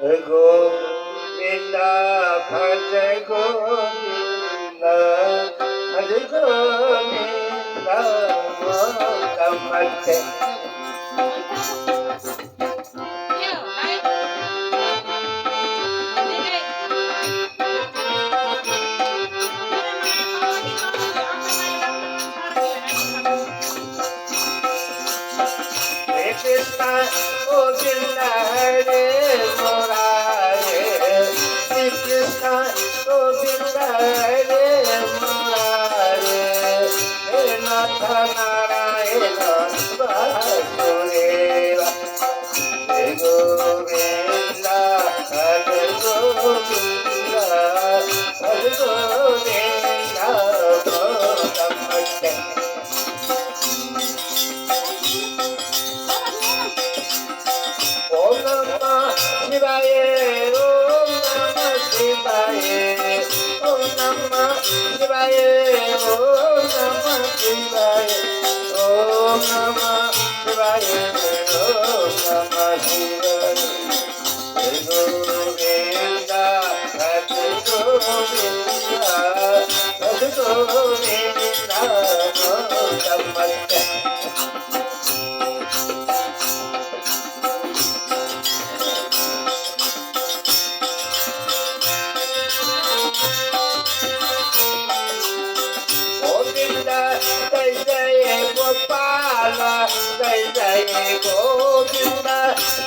गोविंदा भज गोविंदा भज Govinda Kamte Krishna Govinda Hare Murare Krishna Govinda Hare Murare He Natha Narayana Vasudeva He Govinda Hare Govinda Hare Govinda Namaste Om Namah Shivaya, Om Namah Shivaya, Om Namah Shivaya, Om Namah Shivaya, Om Namah Shivaya, Om Namah Shivaya. Hare Govinda, Hare Govinda, Hare Govinda, Namaste. Jai Jai Gopala, Jai Jai Govinda,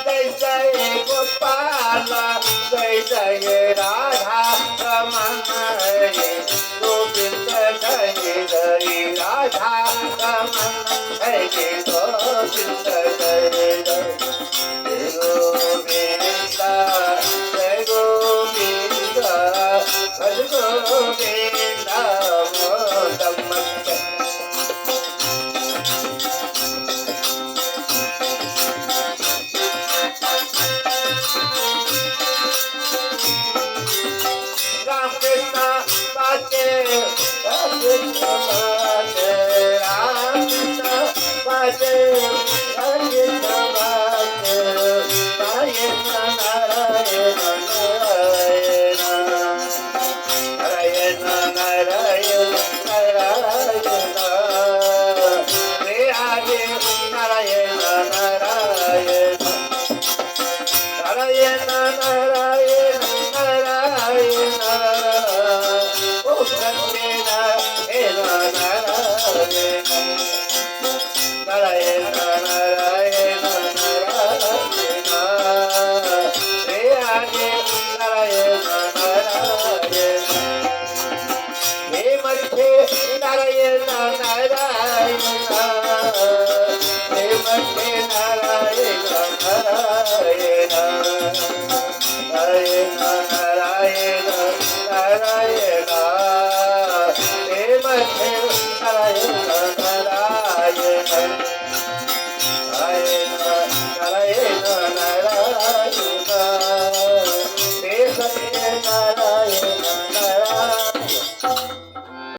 Jai Jai Gopala, Jai Jai Radha Ramana, Govinda Jai Jai Radha Ramana, Govinda Jai Jai Govinda, Jai Govinda, Jai Govinda, Namaste. Ram Krishna Bate, Ram Krishna Bate, Ram Krishna Bate, Ram Krishna Bate, Narayana Narayana Narayana Narayana Narayana Hare Hare Narayana Narayana Narayana Narayana Narayana Om Krishna Narayana Narayana Narayana Narayana Hare Hare Narayana Narayana He Mathe Narayana Narayana He Mathe Narayana Narayana Narayana